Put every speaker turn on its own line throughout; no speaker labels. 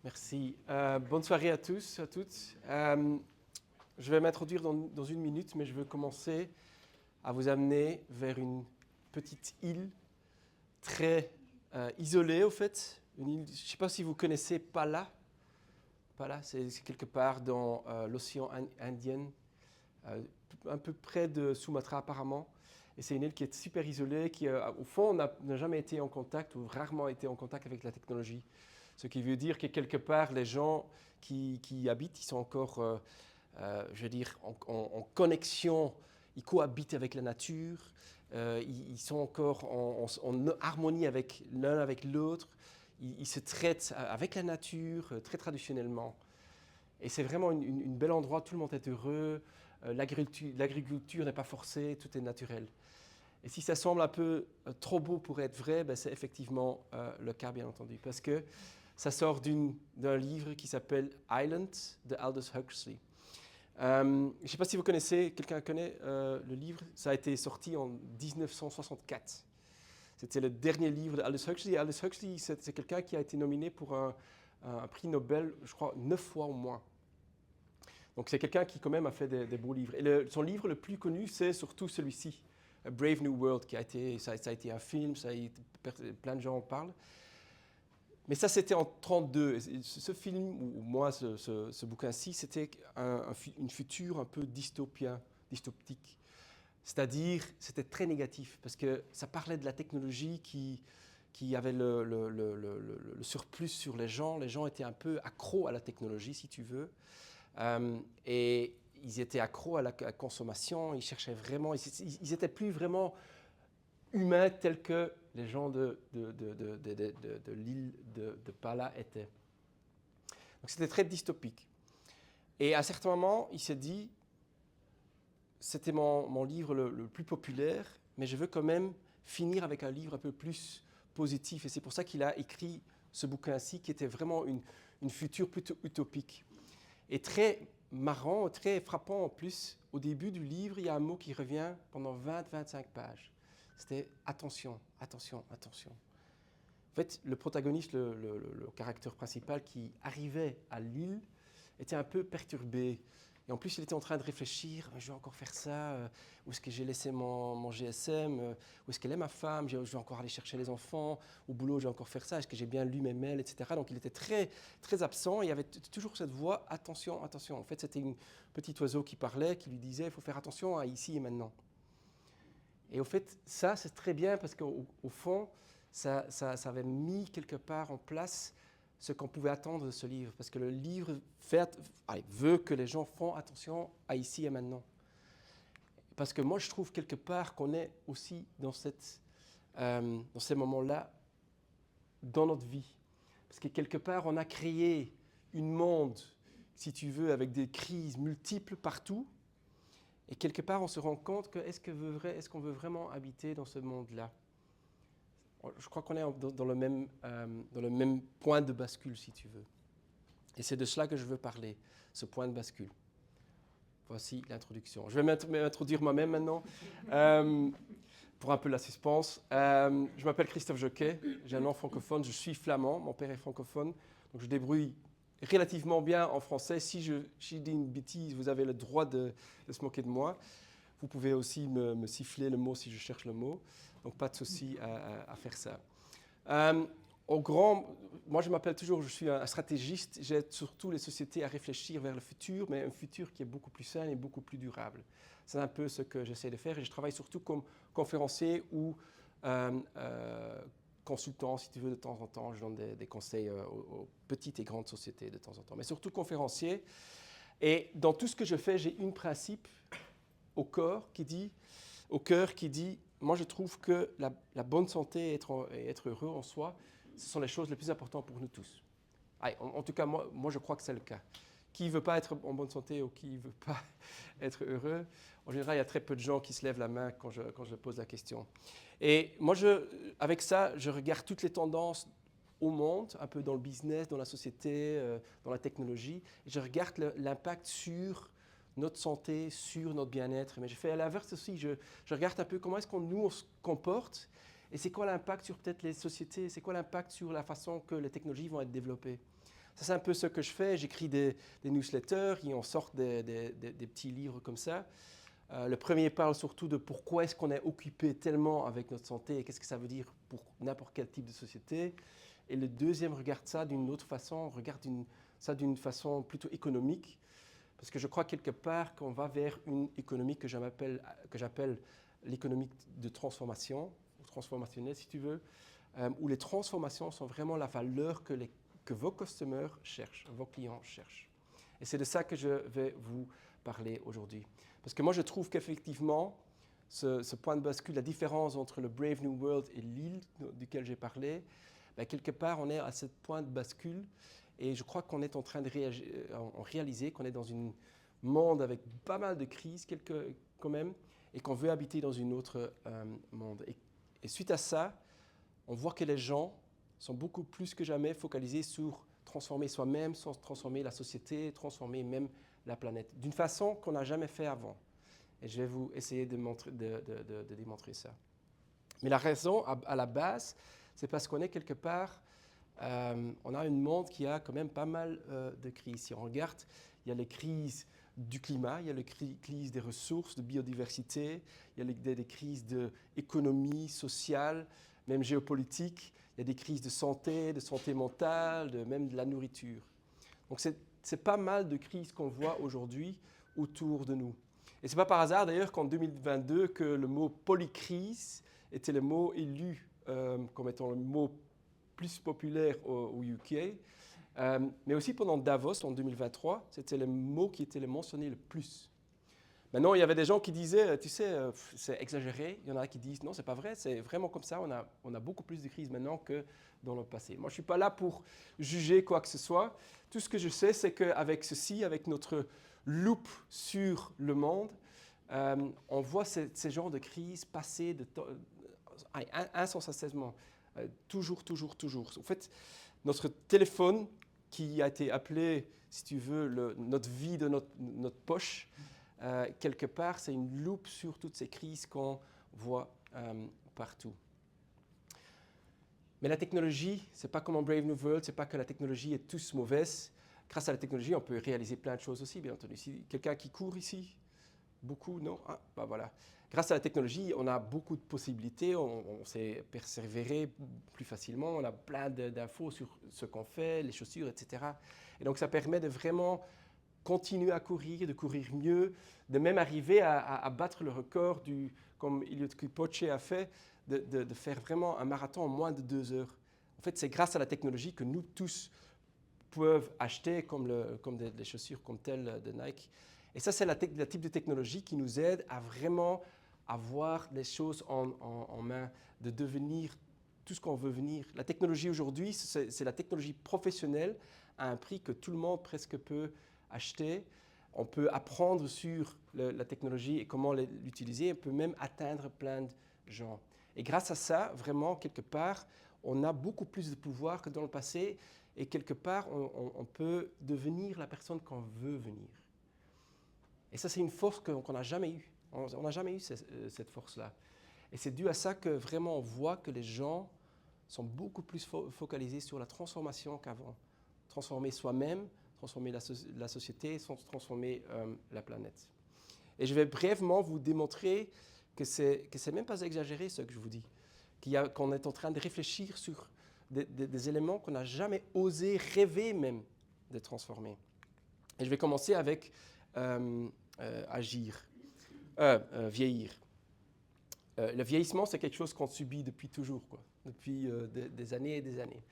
Merci. Bonne soirée à tous, à toutes. Je vais m'introduire dans une minute, mais je veux commencer à vous amener vers une petite île très isolée, au fait. Une île, je ne sais pas si vous connaissez Pala. Pala, c'est quelque part dans l'océan Indien, un peu près de Sumatra apparemment. Et c'est une île qui est super isolée, qui au fond n'a jamais été en contact ou rarement été en contact avec la technologie. Ce qui veut dire que quelque part, les gens qui y habitent, ils sont encore, je veux dire, en connexion, ils cohabitent avec la nature, ils sont encore en harmonie avec l'un avec l'autre, ils se traitent avec la nature, très traditionnellement. Et c'est vraiment une bel endroit, tout le monde est heureux, l'agriculture n'est pas forcée, tout est naturel. Et si ça semble un peu trop beau pour être vrai, ben c'est effectivement le cas, bien entendu. Parce que ça sort d'un livre qui s'appelle Island de Aldous Huxley. Je ne sais pas si vous connaissez, quelqu'un connaît le livre. Ça a été sorti en 1964. C'était le dernier livre de Aldous Huxley. Aldous Huxley, c'est quelqu'un qui a été nominé pour un prix Nobel, je crois, 9 fois au moins. Donc c'est quelqu'un qui quand même a fait des beaux livres. Et son livre le plus connu, c'est surtout celui-ci, A Brave New World, ça a été un film, plein de gens en parlent. Mais ça, c'était en 1932. Ce film, ou moi, ce bouquin-ci, c'était une future un peu dystopique. C'est-à-dire, c'était très négatif, parce que ça parlait de la technologie qui avait le surplus sur les gens. Les gens étaient un peu accros à la technologie, si tu veux. Et ils étaient accros à la consommation, ils cherchaient vraiment, ils n'étaient plus vraiment humains tels que les gens de l'île de Pala étaient. Donc c'était très dystopique. Et à un certain moment, il s'est dit, c'était mon livre le plus populaire, mais je veux quand même finir avec un livre un peu plus positif. Et c'est pour ça qu'il a écrit ce bouquin-ci, qui était vraiment une future plutôt utopique. Et très marrant, très frappant en plus, au début du livre, il y a un mot qui revient pendant 20-25 pages. C'était attention, attention, attention. En fait, le protagoniste, le caractère principal qui arrivait à l'île, était un peu perturbé. Et en plus, il était en train de réfléchir, je vais encore faire ça, où est-ce que j'ai laissé mon GSM, où est-ce qu'elle est ma femme, je vais encore aller chercher les enfants, au boulot, je vais encore faire ça, est-ce que j'ai bien lu mes mails, etc. Donc il était très, très absent et il y avait toujours cette voix, attention, attention. En fait, c'était un petit oiseau qui parlait, qui lui disait, il faut faire attention à ici et maintenant. Et au fait, ça, c'est très bien parce qu'au fond, ça avait mis quelque part en place ce qu'on pouvait attendre de ce livre. Parce que le livre veut que les gens font attention à ici et maintenant. Parce que moi, je trouve quelque part qu'on est aussi dans ces moments-là dans notre vie. Parce que quelque part, on a créé une monde, si tu veux, avec des crises multiples partout. Et quelque part, on se rend compte que est-ce qu'on veut vraiment habiter dans ce monde-là? Je crois qu'on est dans le même point de bascule, si tu veux. Et c'est de cela que je veux parler, ce point de bascule. Voici l'introduction. Je vais m'introduire moi-même maintenant, pour un peu la suspense. Je m'appelle Christophe Joquet, j'ai un nom francophone, je suis flamand, mon père est francophone, donc je débrouille relativement bien en français. Si je dis une bêtise, vous avez le droit de se moquer de moi. Vous pouvez aussi me siffler le mot si je cherche le mot, donc pas de souci à faire ça. Moi je m'appelle toujours, je suis un stratégiste, j'aide surtout les sociétés à réfléchir vers le futur, mais un futur qui est beaucoup plus sain et beaucoup plus durable. C'est un peu ce que j'essaie de faire et je travaille surtout comme conférencier ou consultant, si tu veux, de temps en temps. Je donne des conseils aux petites et grandes sociétés de temps en temps, mais surtout conférencier. Et dans tout ce que je fais, j'ai un principe au cœur qui dit, moi je trouve que la bonne santé et être heureux en soi, ce sont les choses les plus importantes pour nous tous. Allez, en tout cas, moi je crois que c'est le cas. Qui ne veut pas être en bonne santé ou qui ne veut pas être heureux? En général, il y a très peu de gens qui se lèvent la main quand je pose la question. Et moi, avec ça, je regarde toutes les tendances au monde, un peu dans le business, dans la société, dans la technologie, et je regarde l'impact sur notre santé, sur notre bien-être. Mais je fais à l'inverse aussi, je regarde un peu comment est-ce on se comporte et c'est quoi l'impact sur peut-être les sociétés, c'est quoi l'impact sur la façon que les technologies vont être développées. Ça, c'est un peu ce que je fais. J'écris des newsletters, et on sort des petits livres comme ça. Le premier parle surtout de pourquoi est-ce qu'on est occupé tellement avec notre santé et qu'est-ce que ça veut dire pour n'importe quel type de société. Et le deuxième regarde ça d'une autre façon, ça d'une façon plutôt économique. Parce que je crois quelque part qu'on va vers une économie que j'appelle l'économie de transformation, ou transformationnelle si tu veux, où les transformations sont vraiment la valeur que vos customers cherchent, vos clients cherchent. Et c'est de ça que je vais vous parler aujourd'hui. Parce que moi, je trouve qu'effectivement, ce point de bascule, la différence entre le Brave New World et l'île duquel j'ai parlé, ben, quelque part, on est à ce point de bascule et je crois qu'on est en train de réaliser qu'on est dans un monde avec pas mal de crises quand même et qu'on veut habiter dans une autre monde. Et suite à ça, on voit que les gens sont beaucoup plus que jamais focalisés sur transformer soi-même, sans transformer la société, transformer même la planète, d'une façon qu'on n'a jamais fait avant. Et je vais vous essayer de démontrer ça. Mais la raison, à la base, c'est parce qu'on est quelque part, on a un monde qui a quand même pas mal de crises. Si on regarde, il y a les crises du climat, il y a les crises des ressources, de biodiversité, il y a des crises d'économie, sociale, même géopolitique, il y a des crises de santé mentale, même de la nourriture. Donc c'est pas mal de crises qu'on voit aujourd'hui autour de nous. Et ce n'est pas par hasard d'ailleurs qu'en 2022 que le mot polycrise était le mot élu comme étant le mot plus populaire au UK. Mais aussi pendant Davos en 2023, c'était le mot qui était le mentionné le plus. Maintenant, il y avait des gens qui disaient, tu sais, c'est exagéré. Il y en a qui disent, non, c'est pas vrai, c'est vraiment comme ça. On a beaucoup plus de crises maintenant que dans le passé. Moi, je ne suis pas là pour juger quoi que ce soit. Tout ce que je sais, c'est qu'avec ceci, avec notre loupe sur le monde, on voit ces genres de crises passer insensablement. Toujours. En fait, notre téléphone qui a été appelé, si tu veux, notre vie de notre poche, quelque part, c'est une loupe sur toutes ces crises qu'on voit partout. Mais la technologie, ce n'est pas comme en Brave New World, ce n'est pas que la technologie est tous mauvaise. Grâce à la technologie, on peut réaliser plein de choses aussi, bien entendu. Quelqu'un qui court ici? Beaucoup, non? Ah, bah voilà. Grâce à la technologie, on a beaucoup de possibilités, on sait persévérer plus facilement, on a plein d'infos sur ce qu'on fait, les chaussures, etc. Et donc ça permet de vraiment continuer à courir, de courir mieux, de même arriver à battre le record, comme Eliud Kipchoge a fait, de faire vraiment un marathon en moins de 2 heures. En fait, c'est grâce à la technologie que nous tous peuvent acheter comme des chaussures comme telles de Nike. Et ça, c'est le type de technologie qui nous aide à vraiment avoir les choses en main, de devenir tout ce qu'on veut venir. La technologie aujourd'hui, c'est la technologie professionnelle à un prix que tout le monde presque peut acheter. On peut apprendre sur la technologie et comment l'utiliser. On peut même atteindre plein de gens. Et grâce à ça, vraiment, quelque part, on a beaucoup plus de pouvoir que dans le passé. Et quelque part, on peut devenir la personne qu'on veut venir. Et ça, c'est une force qu'on n'a jamais eue. On n'a jamais eu cette force-là. Et c'est dû à ça que vraiment on voit que les gens sont beaucoup plus focalisés sur la transformation qu'avant. Transformer soi-même, transformer la société, transformer la planète. Et je vais brièvement vous démontrer que c'est même pas exagéré ce que je vous dis. Qu'on est en train de réfléchir sur des éléments qu'on n'a jamais osé rêver même de transformer. Et je vais commencer avec vieillir. Le vieillissement, c'est quelque chose qu'on subit depuis toujours, depuis des années et des années.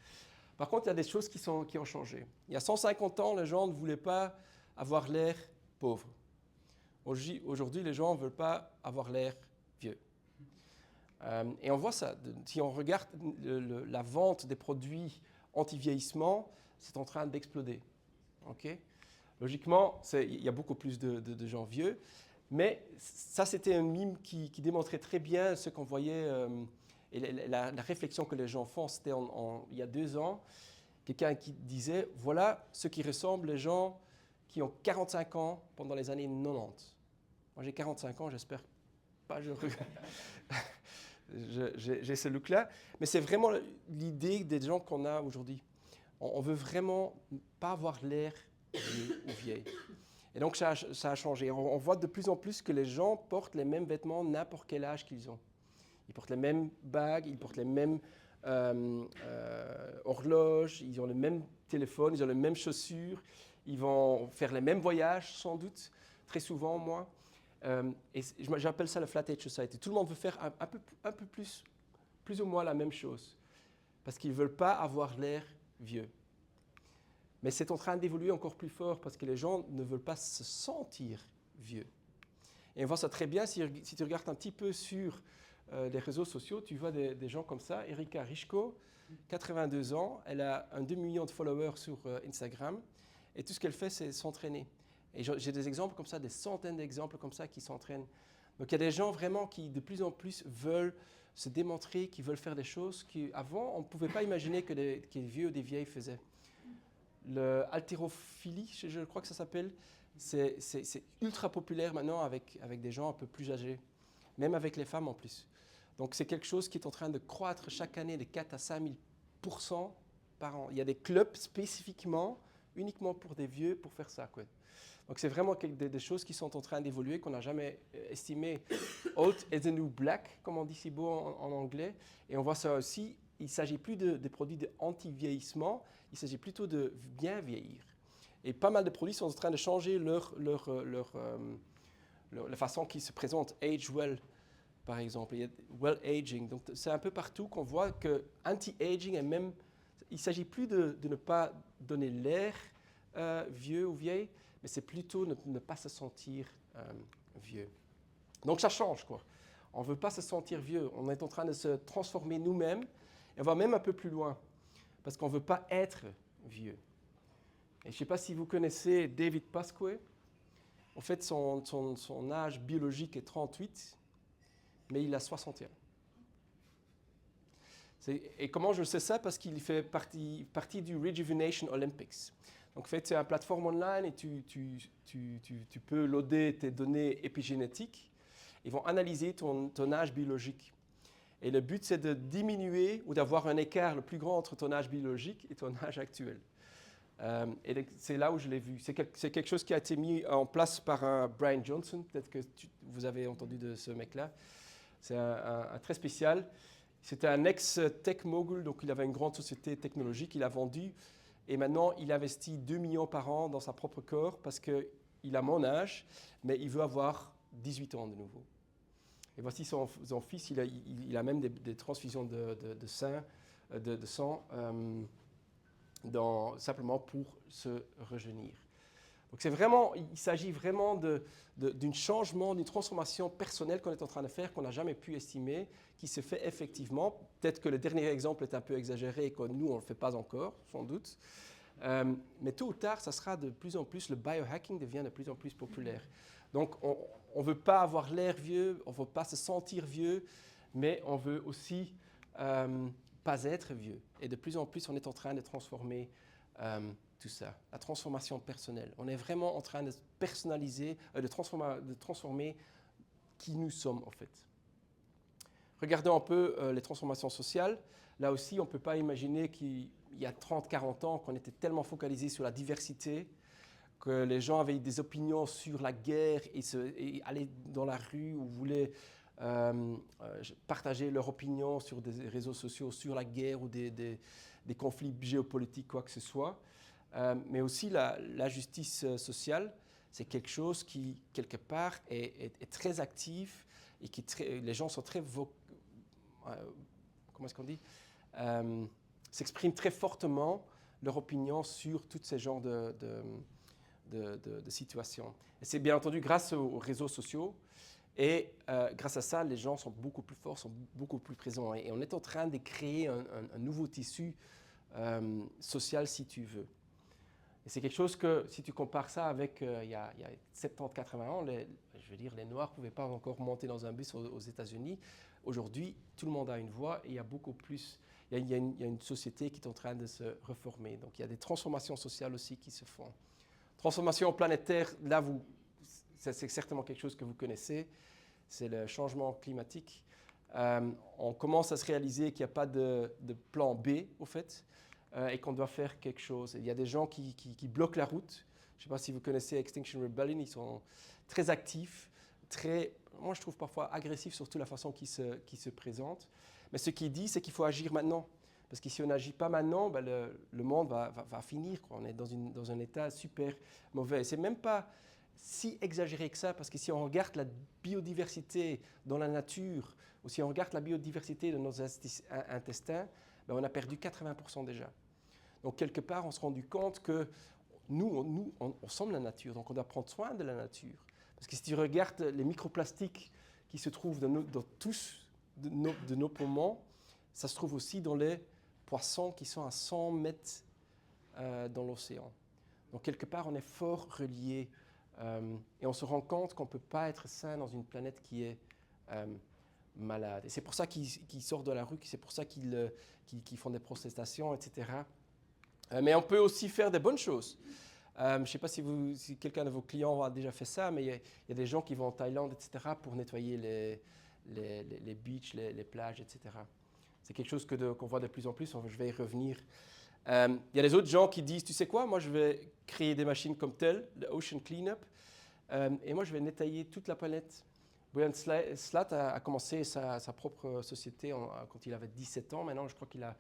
Par contre, il y a des choses qui ont changé. Il y a 150 ans, les gens ne voulaient pas avoir l'air pauvre. Aujourd'hui, les gens ne veulent pas avoir l'air vieux. Et on voit ça. Si on regarde la vente des produits anti-vieillissement, c'est en train d'exploser. Okay? Logiquement, il y a beaucoup plus de gens vieux. Mais ça, c'était un mime qui démontrait très bien ce qu'on voyait et la réflexion que les gens font. C'était il y a 2 ans, quelqu'un qui disait, voilà ce qui ressemble les gens qui ont 45 ans pendant les années 90. Moi, j'ai 45 ans, j'espère pas, j'ai ce look-là. Mais c'est vraiment l'idée des gens qu'on a aujourd'hui. On veut vraiment pas avoir l'air vieux ou vieille. Et donc ça a changé. On voit de plus en plus que les gens portent les mêmes vêtements n'importe quel âge qu'ils ont. Ils portent les mêmes bagues, ils portent les mêmes horloges, ils ont le même téléphone, ils ont les mêmes chaussures, ils vont faire les mêmes voyages sans doute, très souvent moi. Et j'appelle ça le Flat Age Society. Tout le monde veut faire un peu plus ou moins la même chose, parce qu'ils ne veulent pas avoir l'air vieux. Mais c'est en train d'évoluer encore plus fort, parce que les gens ne veulent pas se sentir vieux. Et on voit ça très bien si tu regardes un petit peu sur les réseaux sociaux, tu vois des gens comme ça. Erika Rischko, 82 ans, elle a un demi-million de followers sur Instagram, et tout ce qu'elle fait, c'est s'entraîner. Et j'ai des exemples comme ça, des centaines d'exemples comme ça qui s'entraînent. Donc il y a des gens vraiment qui de plus en plus veulent se démontrer, qui veulent faire des choses qu'avant on ne pouvait pas imaginer que des vieux ou des vieilles faisaient. L'haltérophilie, je crois que ça s'appelle, c'est ultra populaire maintenant avec des gens un peu plus âgés, même avec les femmes en plus. Donc c'est quelque chose qui est en train de croître chaque année de 4 à 5 000% par an. Il y a des clubs spécifiquement, uniquement pour des vieux, pour faire ça, quoi. Donc c'est vraiment des choses qui sont en train d'évoluer, qu'on n'a jamais estimé. Old is the new black, comme on dit si beau en anglais. Et on voit ça aussi, il ne s'agit plus de produits d'anti-vieillissement, il s'agit plutôt de bien vieillir. Et pas mal de produits sont en train de changer la façon qu'ils se présentent. Age well, par exemple. Il y a well aging. Donc c'est un peu partout qu'on voit que anti-aging est même... Il ne s'agit plus de ne pas donner l'air vieux ou vieille, mais c'est plutôt ne pas se sentir vieux. Donc ça change, quoi. On ne veut pas se sentir vieux. On est en train de se transformer nous-mêmes. Et on va même un peu plus loin, parce qu'on ne veut pas être vieux. Et je ne sais pas si vous connaissez David Pasque. En fait, son âge biologique est 38, mais il a 61. Et comment je sais ça? Parce qu'il fait partie du Rejuvenation Olympics. Donc en fait, c'est une plateforme online et tu peux loader tes données épigénétiques. Ils vont analyser ton âge biologique. Et le but, c'est de diminuer ou d'avoir un écart le plus grand entre ton âge biologique et ton âge actuel. Et c'est là où je l'ai vu. C'est quelque chose qui a été mis en place par Brian Johnson. Peut-être que vous avez entendu de ce mec-là. C'est un très spécial. C'était un ex-tech mogul, donc il avait une grande société technologique. Il a vendu et maintenant il investit 2 millions par an dans sa propre corps parce qu'il a mon âge, mais il veut avoir 18 ans de nouveau. Et voici son fils, il a même des transfusions de sang simplement pour se rajeunir. Donc il s'agit vraiment d'un changement, d'une transformation personnelle qu'on est en train de faire, qu'on n'a jamais pu estimer, qui se fait effectivement. Peut-être que le dernier exemple est un peu exagéré et que nous, on ne le fait pas encore, sans doute. Mais tôt ou tard, ça sera de plus en plus, le biohacking devient de plus en plus populaire. Donc on ne veut pas avoir l'air vieux, on ne veut pas se sentir vieux, mais on veut aussi pas être vieux. Et de plus en plus, on est en train de transformer tout ça, la transformation personnelle. On est vraiment en train de personnaliser, de transformer qui nous sommes en fait. Regardons un peu les transformations sociales. Là aussi, on ne peut pas imaginer qu'il y a 30-40 ans qu'on était tellement focalisé sur la diversité, que les gens avaient des opinions sur la guerre et allaient dans la rue ou voulaient partager leur opinion sur des réseaux sociaux sur la guerre ou des conflits géopolitiques, quoi que ce soit. Mais aussi la justice sociale, c'est quelque chose qui, quelque part, est très actif et les gens sont très... comment est-ce qu'on dit s'expriment très fortement leur opinion sur tous ces genres de situations. Et c'est bien entendu grâce aux réseaux sociaux. Et grâce à ça, les gens sont beaucoup plus forts, sont beaucoup plus présents. Et on est en train de créer un nouveau tissu social, si tu veux. Et c'est quelque chose que, si tu compares ça avec il y a 70-80 ans, je veux dire, les Noirs ne pouvaient pas encore monter dans un bus aux États-Unis. Aujourd'hui, tout le monde a une voix et il y a beaucoup plus. Il y a une société qui est en train de se reformer. Donc, il y a des transformations sociales aussi qui se font. Transformation planétaire, là, c'est certainement quelque chose que vous connaissez. C'est le changement climatique. On commence à se réaliser qu'il n'y a pas de plan B, au fait. et qu'on doit faire quelque chose. Il y a des gens qui bloquent la route. Je ne sais pas si vous connaissez Extinction Rebellion, ils sont très actifs, moi je trouve parfois agressifs, surtout la façon qu'ils se présentent. Mais ce qu'ils disent, c'est qu'il faut agir maintenant. Parce que si on n'agit pas maintenant, ben le monde va finir, quoi. On est dans un état super mauvais. C'est même pas si exagéré que ça, parce que si on regarde la biodiversité dans la nature, ou si on regarde la biodiversité de nos intestins, ben on a perdu 80% déjà. Donc quelque part, on se rend compte que nous, on sommes la nature, donc on doit prendre soin de la nature. Parce que si tu regardes les microplastiques qui se trouvent dans tous de nos poumons, ça se trouve aussi dans les poissons qui sont à 100 mètres dans l'océan. Donc quelque part, on est fort reliés et on se rend compte qu'on ne peut pas être sain dans une planète qui est malade. Et c'est pour ça qu'ils sortent de la rue, c'est pour ça qu'ils font des protestations, etc. Mais on peut aussi faire des bonnes choses. Je ne sais pas si quelqu'un de vos clients a déjà fait ça, mais il y a des gens qui vont en Thaïlande, etc., pour nettoyer les beaches, les plages, etc. C'est quelque chose qu'on voit de plus en plus, je vais y revenir. Il y a des autres gens qui disent, tu sais quoi, moi je vais créer des machines comme telles, le Ocean Cleanup, et moi je vais nettoyer toute la planète. Brian Slat a commencé sa propre société quand il avait 17 ans, maintenant je crois qu'il a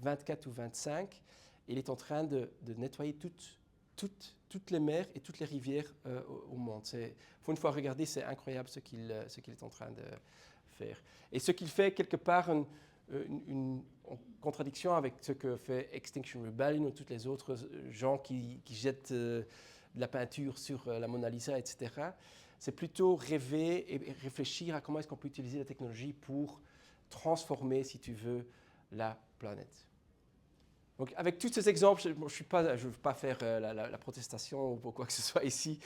24 ou 25. Il est en train de nettoyer toutes les mers et toutes les rivières au monde. Il faut une fois regarder, c'est incroyable ce qu'il est en train de faire. Et ce qu'il fait, quelque part, en contradiction avec ce que fait Extinction Rebellion ou tous les autres gens qui jettent de la peinture sur la Mona Lisa, etc. C'est plutôt rêver et réfléchir à comment est-ce qu'on peut utiliser la technologie pour transformer, si tu veux, la planète. Donc, avec tous ces exemples, je ne veux pas faire la protestation ou quoi que ce soit ici.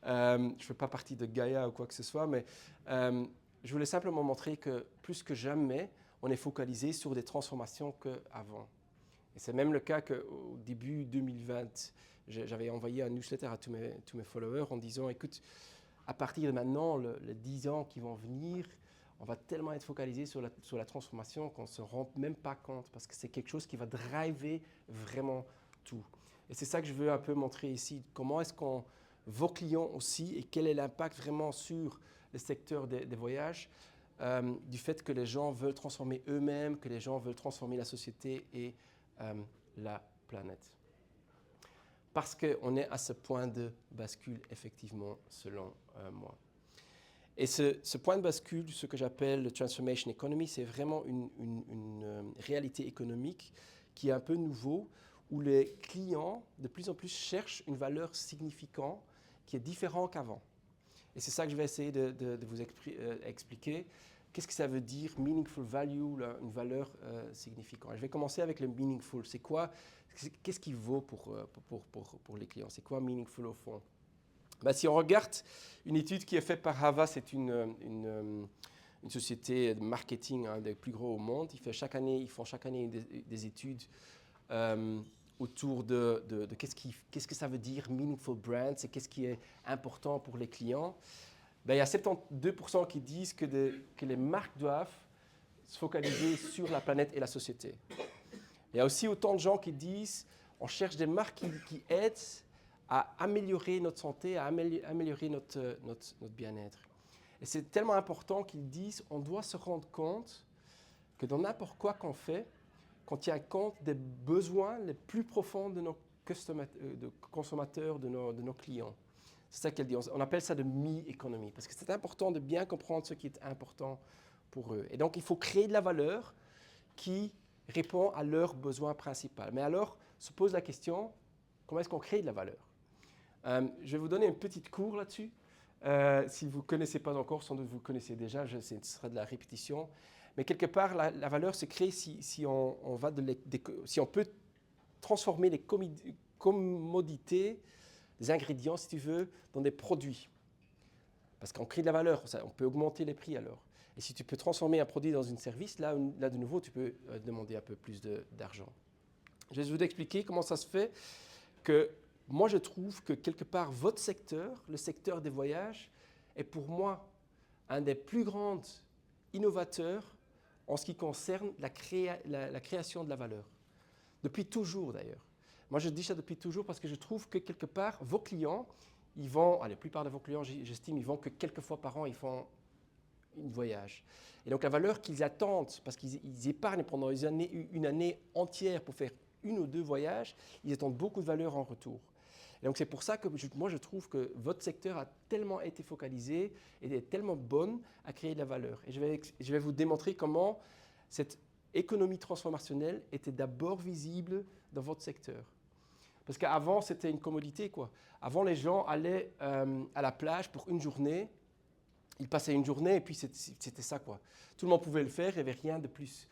Je ne fais pas partie de Gaïa ou quoi que ce soit, mais je voulais simplement montrer que plus que jamais, on est focalisé sur des transformations qu'avant. Et c'est même le cas qu'au début 2020, j'avais envoyé un newsletter à tous mes followers en disant, écoute, à partir de maintenant, les 10 ans qui vont venir, on va tellement être focalisé sur la transformation qu'on ne se rend même pas compte, parce que c'est quelque chose qui va driver vraiment tout. Et c'est ça que je veux un peu montrer ici. Comment est-ce qu'on, vos clients aussi, et quel est l'impact vraiment sur le secteur des voyages, du fait que les gens veulent transformer eux-mêmes, que les gens veulent transformer la société et la planète. Parce qu'on est à ce point de bascule, effectivement, selon moi. Et ce point de bascule, ce que j'appelle le Transformation Economy, c'est vraiment une réalité économique qui est un peu nouveau, où les clients, de plus en plus, cherchent une valeur significante qui est différente qu'avant. Et c'est ça que je vais essayer de vous expliquer. Qu'est-ce que ça veut dire, meaningful value, une valeur significante? Je vais commencer avec le meaningful. C'est quoi? Qu'est-ce qui vaut pour les clients? C'est quoi meaningful au fond? Ben, si on regarde une étude qui est faite par Havas, c'est une société de marketing, des plus gros au monde. Ils font chaque année des études autour de qu'est-ce que ça veut dire meaningful brand, c'est qu'est-ce qui est important pour les clients. Ben, il y a 72% qui disent que les marques doivent se focaliser sur la planète et la société. Il y a aussi autant de gens qui disent on cherche des marques qui aident à améliorer notre santé, à améliorer notre bien-être. Et c'est tellement important qu'ils disent on doit se rendre compte que dans n'importe quoi qu'on fait, qu'on tient compte des besoins les plus profonds de nos consommateurs, de nos clients. C'est ça qu'elle dit. On appelle ça de me-economy, parce que c'est important de bien comprendre ce qui est important pour eux. Et donc, il faut créer de la valeur qui répond à leurs besoins principaux. Mais alors, se pose la question, comment est-ce qu'on crée de la valeur? Je vais vous donner une petite cours là-dessus. Si vous ne connaissez pas encore, sans doute vous connaissez déjà, ce sera de la répétition. Mais quelque part, la valeur se crée si on peut transformer les commodités, des ingrédients, si tu veux, dans des produits. Parce qu'on crée de la valeur, on peut augmenter les prix alors. Et si tu peux transformer un produit dans un service, là de nouveau, tu peux demander un peu plus d'argent. Je vais vous expliquer comment ça se fait que moi, je trouve que quelque part, votre secteur, le secteur des voyages, est pour moi un des plus grands innovateurs en ce qui concerne la création de la valeur. Depuis toujours d'ailleurs. Moi je dis ça depuis toujours parce que je trouve que quelque part, vos clients, ils vont, la plupart de vos clients, j'estime, ils vont que quelques fois par an, ils font un voyage. Et donc la valeur qu'ils attendent, parce qu'ils épargnent pendant une année entière pour faire 1 ou 2 voyages, ils attendent beaucoup de valeur en retour. Et donc c'est pour ça que moi je trouve que votre secteur a tellement été focalisé et est tellement bonne à créer de la valeur. Et je vais vous démontrer comment cette économie transformationnelle était d'abord visible dans votre secteur. Parce qu'avant c'était une commodité quoi. Avant les gens allaient à la plage pour une journée, ils passaient une journée et puis c'était ça quoi. Tout le monde pouvait le faire, il n'y avait rien de plus.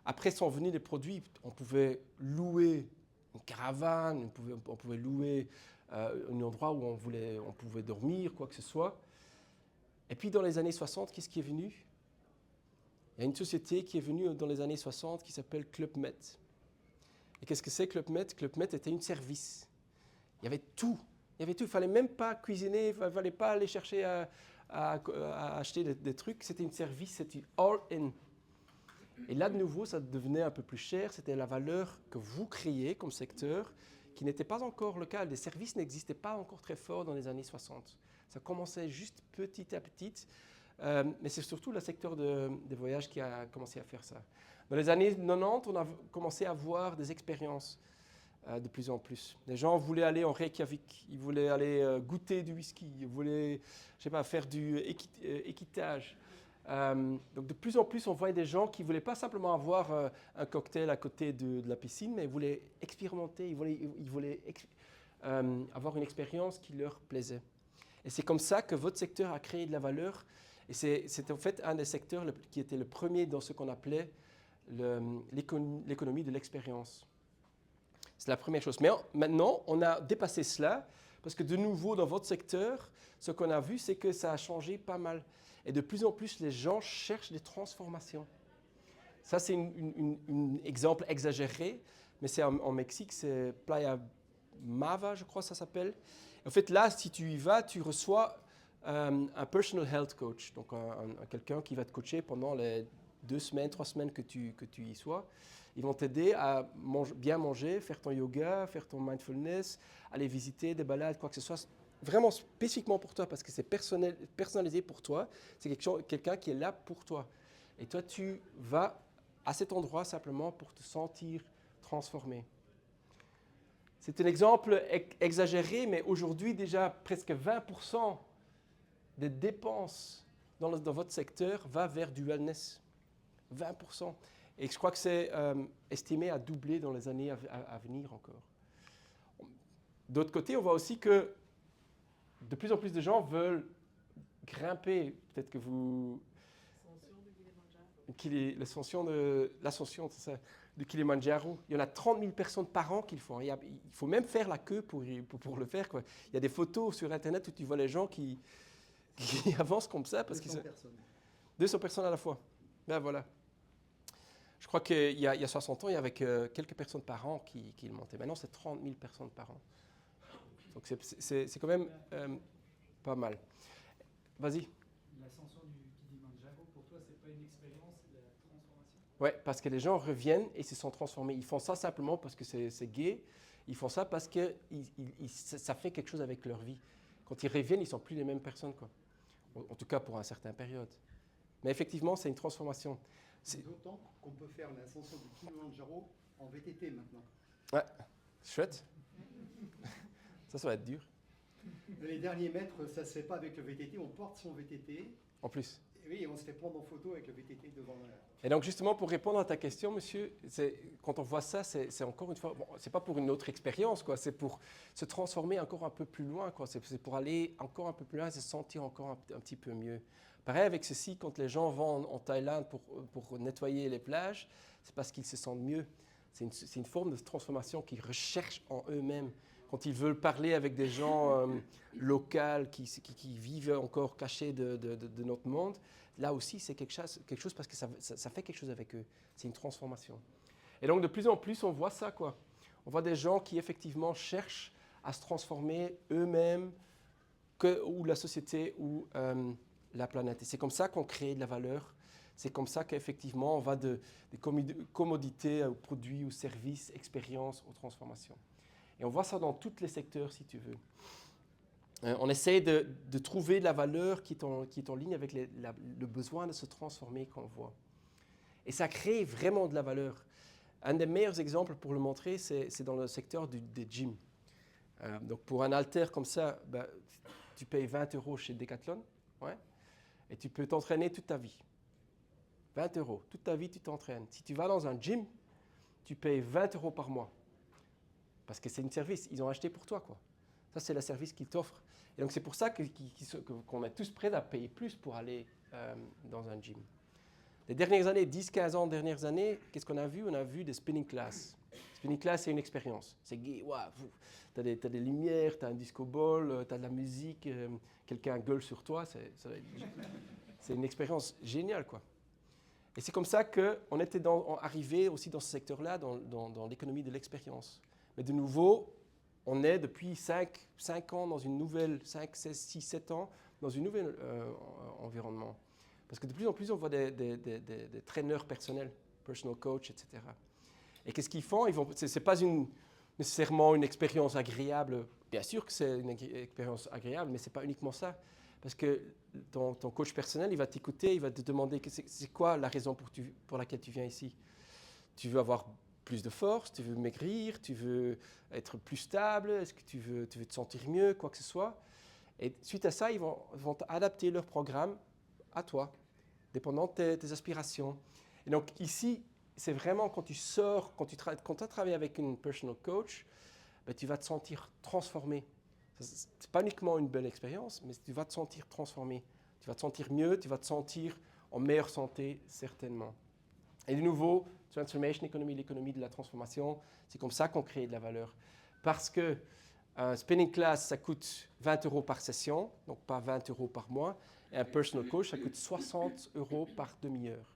Après sont venus les produits, on pouvait louer une caravane, on pouvait louer un endroit où on pouvait dormir, quoi que ce soit. Et puis dans les années 60, qu'est-ce qui est venu? Il y a une société qui est venue dans les années 60 qui s'appelle Club Med. Et qu'est-ce que c'est Club Med? Club Med était un service. Il y avait tout. Il ne fallait même pas cuisiner, il ne fallait pas aller chercher à acheter des trucs. C'était un service, c'était all in. Et là, de nouveau, ça devenait un peu plus cher. C'était la valeur que vous créez comme secteur qui n'était pas encore le cas. Les services n'existaient pas encore très fort dans les années 60. Ça commençait juste petit à petit. Mais c'est surtout le secteur des voyages qui a commencé à faire ça. Dans les années 90, on a commencé à voir des expériences de plus en plus. Les gens voulaient aller en Reykjavik, ils voulaient aller goûter du whisky, ils voulaient, je sais pas, faire du équitage. Donc de plus en plus, on voyait des gens qui ne voulaient pas simplement avoir un cocktail à côté de la piscine, mais ils voulaient expérimenter, ils voulaient avoir une expérience qui leur plaisait. Et c'est comme ça que votre secteur a créé de la valeur. Et c'est en fait un des secteurs qui était le premier dans ce qu'on appelait l'économie de l'expérience. C'est la première chose. Mais maintenant, on a dépassé cela, parce que de nouveau, dans votre secteur, ce qu'on a vu, c'est que ça a changé pas mal. Et de plus en plus, les gens cherchent des transformations. Ça, c'est un exemple exagéré, mais c'est en Mexique, c'est Playa Mava, je crois que ça s'appelle. En fait, là, si tu y vas, tu reçois un personal health coach, donc quelqu'un qui va te coacher pendant les 2 semaines, 3 semaines que tu y sois. Ils vont t'aider à bien manger, faire ton yoga, faire ton mindfulness, aller visiter des balades, quoi que ce soit. Vraiment spécifiquement pour toi, parce que c'est personnalisé pour toi. C'est quelqu'un qui est là pour toi. Et toi, tu vas à cet endroit simplement pour te sentir transformé. C'est un exemple exagéré, mais aujourd'hui, déjà presque 20% des dépenses dans votre secteur va vers du wellness. 20%. Et je crois que c'est estimé à doubler dans les années à venir encore. D'autre côté, on voit aussi que de plus en plus de gens veulent grimper. Peut-être que vous... L'ascension du Kilimandjaro. Il y en a 30 000 personnes par an qui le font. Il faut même faire la queue pour le faire, quoi. Il y a des photos sur Internet où tu vois les gens qui avancent comme ça. 200 personnes. 200 personnes à la fois. Ben voilà. Je crois qu'il y a 60 ans, il y avait quelques personnes par an qui le montaient. Maintenant, c'est 30 000 personnes par an. Donc c'est quand même pas mal. Vas-y.
L'ascension du Kilimandjaro, pour toi, c'est pas une expérience, c'est de la transformation?
Oui, parce que les gens reviennent et se sont transformés. Ils font ça simplement parce que c'est gai. Ils font ça parce que ça fait quelque chose avec leur vie. Quand ils reviennent, ils ne sont plus les mêmes personnes, quoi. En tout cas, pour une certaine période. Mais effectivement, c'est une transformation.
D'autant qu'on peut faire l'ascension du Kilimandjaro en VTT maintenant.
Ouais, chouette. Ça va être dur.
Les derniers mètres, ça ne se fait pas avec le VTT, on porte son VTT.
En plus.
Et oui, on se fait prendre en photo avec le VTT devant.
Et donc justement, pour répondre à ta question, monsieur, quand on voit ça, c'est encore une fois, bon, c'est pas pour une autre expérience, quoi. C'est pour se transformer encore un peu plus loin, quoi. C'est pour aller encore un peu plus loin et se sentir encore un petit peu mieux. Pareil avec ceci, quand les gens vont en Thaïlande pour nettoyer les plages, c'est parce qu'ils se sentent mieux. C'est une forme de transformation qu'ils recherchent en eux-mêmes. Quand ils veulent parler avec des gens locaux qui vivent encore cachés de notre monde, là aussi c'est quelque chose parce que ça fait quelque chose avec eux. C'est une transformation. Et donc de plus en plus on voit ça, quoi. On voit des gens qui effectivement cherchent à se transformer eux-mêmes, ou la société ou la planète. Et c'est comme ça qu'on crée de la valeur. C'est comme ça qu'effectivement, on va des commodités aux produits, aux services, expériences, aux transformations. Et on voit ça dans tous les secteurs, si tu veux. On essaie de trouver la valeur qui est en ligne avec le besoin de se transformer qu'on voit. Et ça crée vraiment de la valeur. Un des meilleurs exemples pour le montrer, c'est dans le secteur des gyms. Donc pour un haltère comme ça, tu payes 20 € chez Decathlon, ouais, et tu peux t'entraîner toute ta vie. 20 €, toute ta vie tu t'entraînes. Si tu vas dans un gym, tu payes 20 € par mois. Parce que c'est un service, ils ont acheté pour toi, quoi. Ça, c'est le service qu'ils t'offrent. Et donc c'est pour ça qu'on est tous prêts à payer plus pour aller dans un gym. Les dernières années, 10-15 ans dernières années, qu'est-ce qu'on a vu? On a vu des spinning class. Spinning class, c'est une expérience. C'est gay, waouh, tu as des lumières, tu as un disco ball, tu as de la musique, quelqu'un gueule sur toi. C'est une expérience géniale, quoi. Et c'est comme ça qu'on était arrivé aussi dans ce secteur-là, dans l'économie de l'expérience. Mais de nouveau, on est depuis 5 ans dans une nouvelle, 5, 16, 6, 7 ans, dans une nouvelle environnement. Parce que de plus en plus, on voit des traîneurs personnels, personal coach, etc. Et qu'est-ce qu'ils font? Ce n'est pas nécessairement une expérience agréable. Bien sûr que c'est une expérience agréable, mais ce n'est pas uniquement ça. Parce que ton coach personnel, il va t'écouter, il va te demander c'est quoi la raison pour laquelle tu viens ici. Tu veux avoir plus de force, tu veux maigrir, tu veux être plus stable, est-ce que tu veux te sentir mieux, quoi que ce soit. Et suite à ça, ils vont adapter leur programme à toi, dépendant de tes aspirations. Et donc ici, c'est vraiment quand tu sors, quand tu as travaillé avec une personal coach, tu vas te sentir transformé. Ce n'est pas uniquement une belle expérience, mais tu vas te sentir transformé. Tu vas te sentir mieux, tu vas te sentir en meilleure santé, certainement. Et de nouveau, Transformation Economy, l'économie de la transformation, c'est comme ça qu'on crée de la valeur. Parce que un spinning class, ça coûte 20 € par session, donc pas 20 € par mois. Et un personal coach, ça coûte 60 € par demi-heure.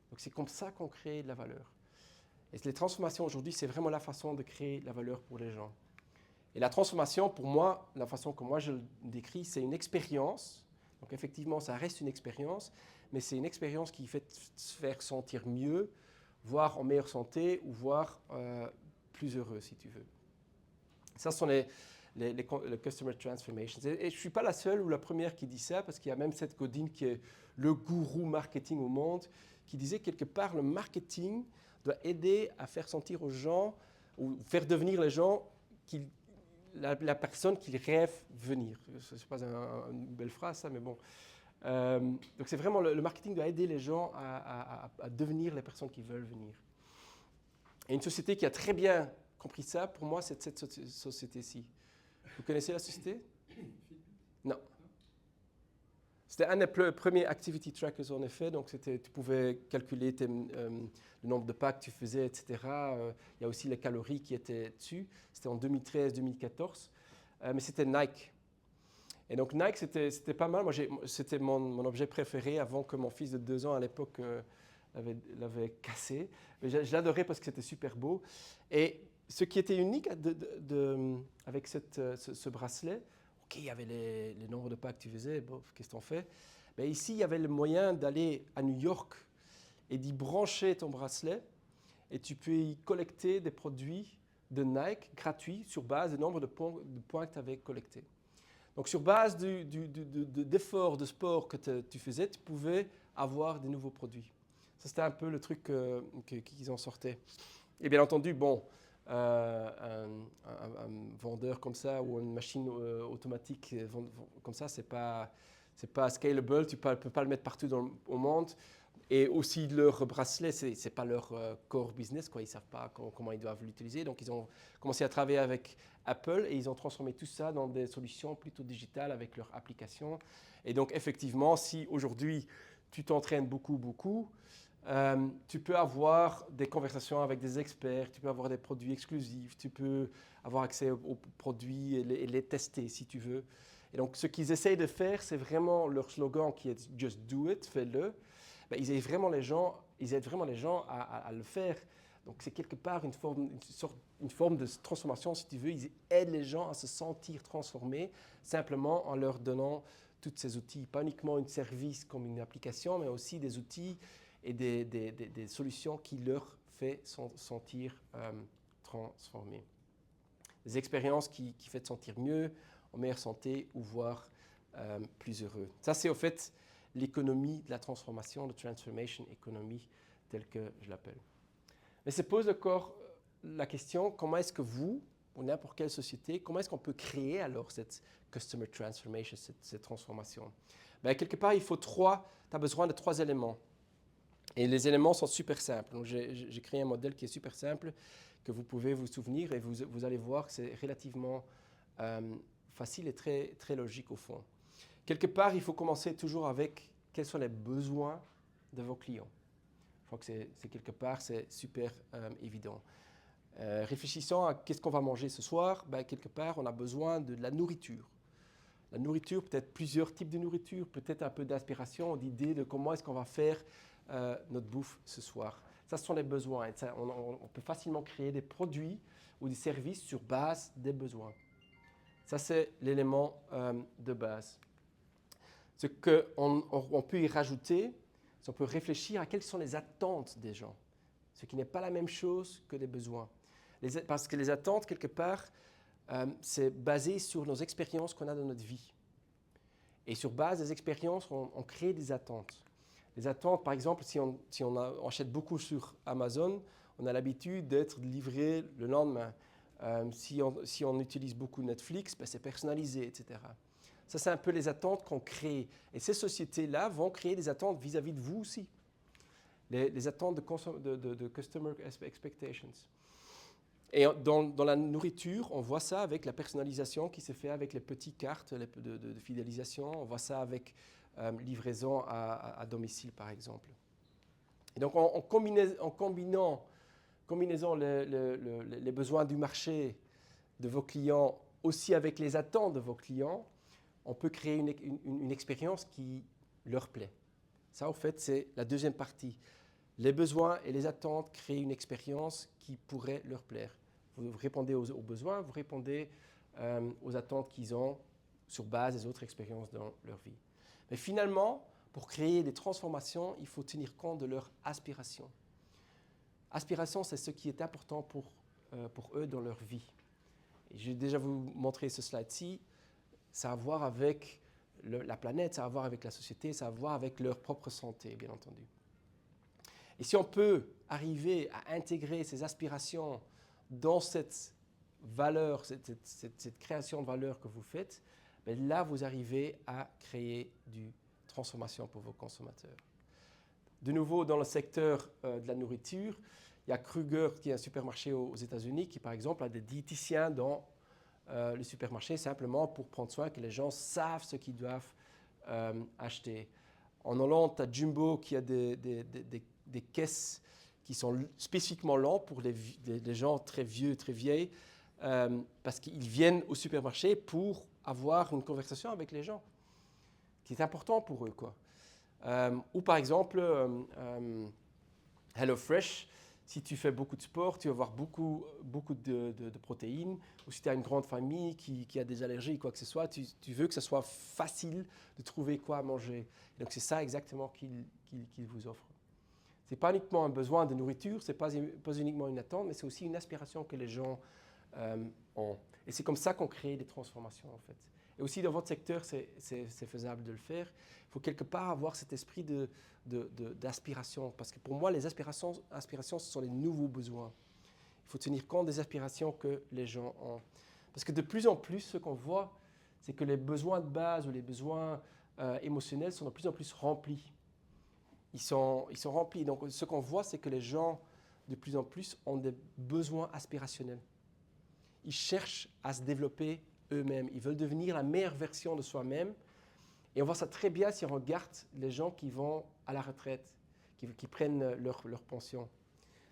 Donc c'est comme ça qu'on crée de la valeur. Et les transformations aujourd'hui, c'est vraiment la façon de créer de la valeur pour les gens. Et la transformation, pour moi, la façon que moi je le décris, c'est une expérience. Donc effectivement, ça reste une expérience, mais c'est une expérience qui fait se faire sentir mieux, voire en meilleure santé, ou voire plus heureux, si tu veux. Ça, ce sont les Customer Transformations. Et je ne suis pas la seule ou la première qui dit ça, parce qu'il y a même Seth Godin, qui est le gourou marketing au monde, qui disait quelque part, le marketing doit aider à faire sentir aux gens, ou faire devenir les gens la personne qu'ils rêvent venir. Ce n'est pas une belle phrase, ça, mais bon. Donc c'est vraiment, le marketing doit aider les gens à devenir les personnes qui veulent venir. Et une société qui a très bien compris ça, pour moi, c'est cette société-ci. Vous connaissez la société? Non. C'était un des premiers activity trackers en effet, donc tu pouvais calculer le nombre de pas que tu faisais, etc. Il y a aussi les calories qui étaient dessus. C'était en 2013-2014, mais c'était Nike. Et donc Nike, c'était pas mal. Moi, c'était mon objet préféré avant que mon fils de 2 ans à l'époque l'avait cassé. Mais je l'adorais parce que c'était super beau. Et ce qui était unique avec ce bracelet, ok, il y avait les nombres de pas que tu faisais, bon, qu'est-ce que t'en fais? Mais ici, il y avait le moyen d'aller à New York et d'y brancher ton bracelet et tu peux y collecter des produits de Nike gratuits sur base du nombre de points que tu avais collectés. Donc sur base d'efforts de sport que tu faisais, tu pouvais avoir des nouveaux produits. Ça, c'était un peu le truc qu'ils en sortaient. Et bien entendu, bon, un vendeur comme ça ou une machine automatique comme ça, c'est pas scalable, tu ne peux pas le mettre partout au monde. Et aussi leur bracelet, ce n'est pas leur core business, quoi. Ils ne savent pas comment ils doivent l'utiliser. Donc ils ont commencé à travailler avec Apple et ils ont transformé tout ça dans des solutions plutôt digitales avec leur application. Et donc effectivement, si aujourd'hui tu t'entraînes beaucoup, tu peux avoir des conversations avec des experts, tu peux avoir des produits exclusifs, tu peux avoir accès aux produits et les tester si tu veux. Et donc ce qu'ils essayent de faire, c'est vraiment leur slogan qui est « Just do it », fais-le. Ils aident vraiment les gens à le faire. Donc c'est quelque part une forme de transformation, si tu veux. Ils aident les gens à se sentir transformés simplement en leur donnant tous ces outils, pas uniquement un service comme une application, mais aussi des outils et des solutions qui leur fait sentir transformés. Des expériences qui font sentir mieux, en meilleure santé ou voire plus heureux. Ça, c'est au fait l'économie de la transformation, de transformation economy, telle que je l'appelle. Mais se pose encore la question, comment est-ce que vous, ou n'importe quelle société, comment est-ce qu'on peut créer alors cette customer transformation, cette transformation? Ben, quelque part, tu as besoin de 3 éléments. Et les éléments sont super simples. Donc, j'ai créé un modèle qui est super simple, que vous pouvez vous souvenir, et vous allez voir que c'est relativement facile et très, très logique au fond. Quelque part, il faut commencer toujours avec quels sont les besoins de vos clients. Je crois que c'est quelque part, c'est super évident. Réfléchissons à qu'est-ce qu'on va manger ce soir. Ben, quelque part, on a besoin de la nourriture. La nourriture, peut-être plusieurs types de nourriture, peut-être un peu d'inspiration, d'idées de comment est-ce qu'on va faire notre bouffe ce soir. Ça, ce sont les besoins. Ça, on peut facilement créer des produits ou des services sur base des besoins. Ça, c'est l'élément de base. Ce qu'on peut y rajouter, c'est qu'on peut réfléchir à quelles sont les attentes des gens, ce qui n'est pas la même chose que les besoins. Parce que les attentes, quelque part, c'est basé sur nos expériences qu'on a dans notre vie. Et sur base des expériences, on crée des attentes. Les attentes, par exemple, si on achète beaucoup sur Amazon, on a l'habitude d'être livré le lendemain. Si on utilise beaucoup Netflix, ben c'est personnalisé, etc. Ça, c'est un peu les attentes qu'on crée. Et ces sociétés-là vont créer des attentes vis-à-vis de vous aussi. Les attentes de customer expectations. Et dans la nourriture, on voit ça avec la personnalisation qui se fait avec les petites cartes de fidélisation. On voit ça avec livraison à domicile, par exemple. Et donc, en combinant les besoins du marché de vos clients aussi avec les attentes de vos clients, on peut créer une expérience qui leur plaît. Ça, en fait, c'est la deuxième partie. Les besoins et les attentes créent une expérience qui pourrait leur plaire. Vous répondez aux besoins, vous répondez aux attentes qu'ils ont sur base des autres expériences dans leur vie. Mais finalement, pour créer des transformations, il faut tenir compte de leur aspiration. Aspiration, c'est ce qui est important pour eux dans leur vie. Et j'ai déjà vous montré ce slide-ci. Ça a à voir avec la planète, ça a à voir avec la société, ça a à voir avec leur propre santé, bien entendu. Et si on peut arriver à intégrer ces aspirations dans cette valeur, cette création de valeur que vous faites, ben là, vous arrivez à créer du transformation pour vos consommateurs. De nouveau, dans le secteur de la nourriture, il y a Kruger, qui est un supermarché aux États-Unis, qui, par exemple, a des diététiciens dans le supermarché simplement pour prendre soin que les gens savent ce qu'ils doivent acheter. En Hollande, tu as Jumbo qui a des caisses qui sont spécifiquement lentes pour les gens très vieux, très vieilles, parce qu'ils viennent au supermarché pour avoir une conversation avec les gens, qui est important pour eux, quoi. Ou par exemple, HelloFresh, si tu fais beaucoup de sport, tu vas avoir beaucoup de protéines. Ou si tu as une grande famille qui a des allergies, quoi que ce soit, tu veux que ce soit facile de trouver quoi manger. Et donc c'est ça exactement qu'il vous offre. Ce n'est pas uniquement un besoin de nourriture, ce n'est pas uniquement une attente, mais c'est aussi une aspiration que les gens ont. Et c'est comme ça qu'on crée des transformations, en fait. Et aussi dans votre secteur, c'est faisable de le faire. Il faut quelque part avoir cet esprit d'aspiration. Parce que pour moi, les aspirations, ce sont les nouveaux besoins. Il faut tenir compte des aspirations que les gens ont. Parce que de plus en plus, ce qu'on voit, c'est que les besoins de base ou les besoins émotionnels sont de plus en plus remplis. Ils sont remplis. Donc ce qu'on voit, c'est que les gens, de plus en plus, ont des besoins aspirationnels. Ils cherchent à se développer eux-mêmes. Ils veulent devenir la meilleure version de soi-même. Et on voit ça très bien si on regarde les gens qui vont à la retraite, qui prennent leur pension.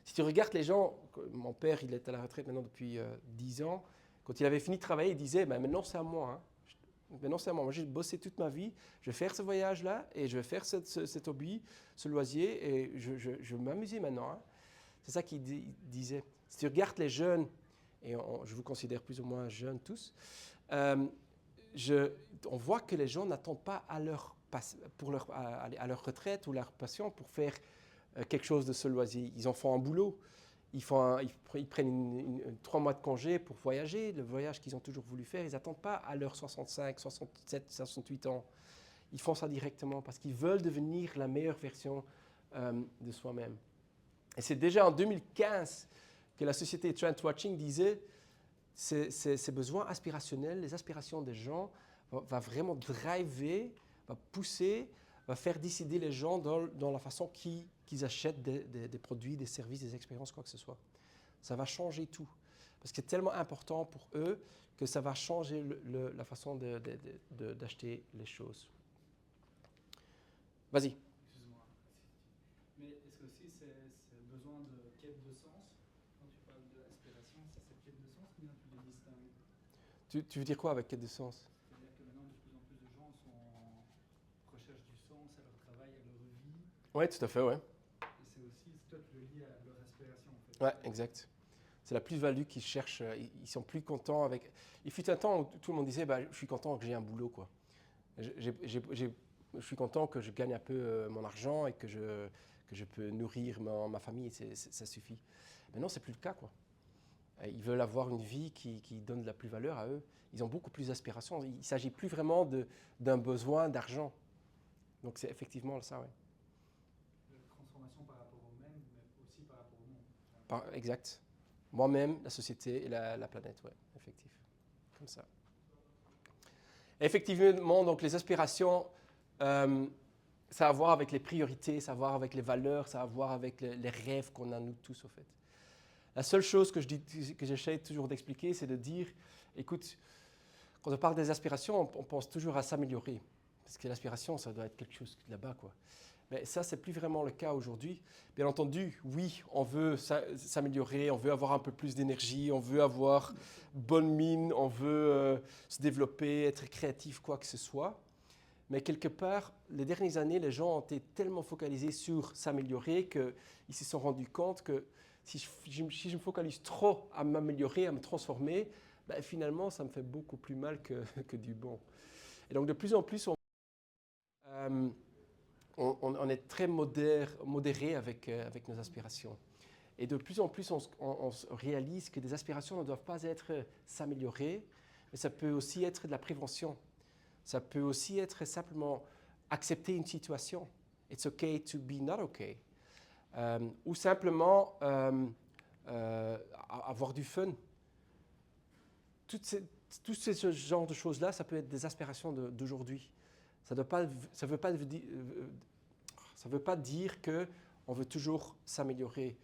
Si tu regardes les gens, mon père, il est à la retraite maintenant depuis 10 ans. Quand il avait fini de travailler, il disait, maintenant c'est à moi. Hein. Maintenant c'est à moi. Moi, j'ai bossé toute ma vie. Je vais faire ce voyage-là et je vais faire cet hobby, ce loisir et je vais m'amuser maintenant. Hein. C'est ça qu'il disait. Si tu regardes les jeunes, et je vous considère plus ou moins jeunes tous, on voit que les gens n'attendent pas à à leur retraite ou leur passion pour faire quelque chose de ce loisir. Ils en font un boulot. Ils prennent 3 mois de congé pour voyager, le voyage qu'ils ont toujours voulu faire. Ils n'attendent pas à leurs 65, 67, 68 ans. Ils font ça directement parce qu'ils veulent devenir la meilleure version de soi-même. Et c'est déjà en 2015 que la société Trend Watching disait ces besoins aspirationnels, les aspirations des gens, va vraiment driver, va pousser, va faire décider les gens dans la façon qu'ils achètent des produits, des services, des expériences, quoi que ce soit. Ça va changer tout. Parce que c'est tellement important pour eux que ça va changer la façon d'acheter les choses. Vas-y.
Excuse-moi. Mais est-ce que aussi c'est besoin de quête de sens? Quand tu parles de l'aspiration, c'est cette quête de sens ou bien tu les distingues?
Tu veux dire quoi avec quête de sens?
C'est-à-dire que maintenant, de plus en plus de gens sont en recherche du sens à leur travail, à leur vie.
Oui, tout à fait, ouais.
Et c'est aussi, toi, tu le lis à leur aspiration, en fait.
Ouais, exact. C'est la plus-value qu'ils cherchent. Ils sont plus contents avec... Il fut un temps où tout le monde disait bah, « je suis content que j'ai un boulot, quoi. Je suis content que je gagne un peu mon argent et que je peux nourrir ma famille, ça suffit. » Maintenant, ce n'est plus le cas, quoi. Ils veulent avoir une vie qui donne de la plus-valeur à eux. Ils ont beaucoup plus d'aspirations. Il ne s'agit plus vraiment d'un besoin d'argent. Donc, c'est effectivement ça, oui.
Transformation par rapport au même, mais aussi par rapport au monde.
Exact. Moi-même, la société et la planète, oui, effectivement. Comme ça. Effectivement, donc les aspirations, ça a à voir avec les priorités, ça a à voir avec les valeurs, ça a à voir avec les rêves qu'on a nous tous, au fait. La seule chose que j'essaie toujours d'expliquer, c'est de dire, écoute, quand on parle des aspirations, on pense toujours à s'améliorer. Parce que l'aspiration, ça doit être quelque chose là-bas, quoi. Mais ça, c'est plus vraiment le cas aujourd'hui. Bien entendu, oui, on veut s'améliorer, on veut avoir un peu plus d'énergie, on veut avoir bonne mine, on veut se développer, être créatif, quoi que ce soit. Mais quelque part, les dernières années, les gens ont été tellement focalisés sur s'améliorer qu'ils se sont rendus compte que si je me focalise trop à m'améliorer, à me transformer, ben finalement, ça me fait beaucoup plus mal que du bon. Et donc, de plus en plus, on est très modéré avec nos aspirations. Et de plus en plus, on réalise que des aspirations ne doivent pas être s'améliorer, mais ça peut aussi être de la prévention. Ça peut aussi être simplement accepter une situation. It's okay to be not okay. Ou simplement avoir du fun. Tout ce genre de choses-là, ça peut être des aspirations d'aujourd'hui. Ça ne veut pas dire qu'on veut toujours s'améliorer.